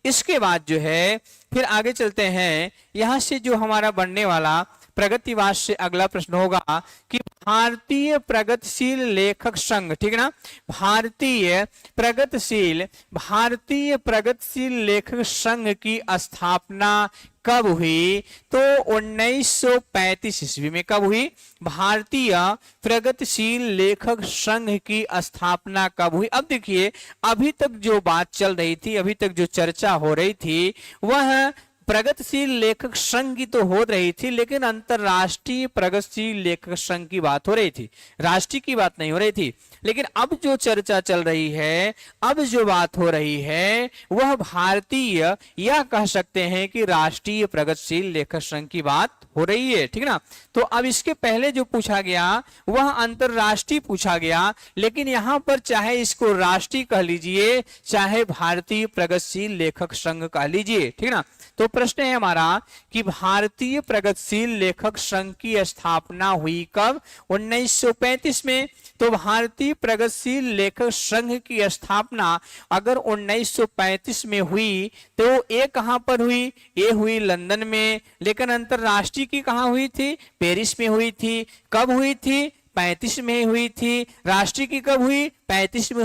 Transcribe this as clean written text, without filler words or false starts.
इसके बाद जो है फिर आगे चलते हैं। यहां से जो हमारा बनने वाला प्रगतिवाद से अगला प्रश्न होगा कि भारतीय प्रगतिशील लेखक संघ, ठीक है ना, भारतीय प्रगतिशील लेखक संघ की स्थापना कब हुई? तो 1935 ईस्वी में। कब हुई? भारतीय प्रगतिशील लेखक संघ की स्थापना कब हुई? अब देखिए, अभी तक जो बात चल रही थी, अभी तक जो चर्चा हो रही थी, वह प्रगतिशील लेखक संघ की तो हो रही थी, लेकिन अंतरराष्ट्रीय प्रगतिशील लेखक संघ की बात हो रही थी, राष्ट्रीय की बात नहीं हो रही थी। लेकिन अब जो चर्चा चल रही है, अब जो बात हो रही है, वह भारतीय या कह सकते हैं कि राष्ट्रीय प्रगतिशील लेखक संघ की बात हो रही है, ठीक ना। तो अब इसके पहले जो पूछा गया वह अंतरराष्ट्रीय पूछा गया, लेकिन यहां पर चाहे इसको राष्ट्रीय कह लीजिए, चाहे भारतीय प्रगतिशील लेखक संघ कह लीजिए, ठीक ना। तो प्रश्न है हमारा कि भारतीय प्रगतिशील लेखक संघ की स्थापना हुई कब? 1935 में। तो भारतीय प्रगतिशील लेखक संघ की स्थापना अगर 1935 में हुई तो ये कहां पर हुई? ये हुई लंदन में। लेकिन अंतरराष्ट्रीय की कहां हुई थी? पेरिस में हुई थी। कब हुई थी? 35 में हुई थी। राष्ट्रीय की कब हुई? 35 में हुई।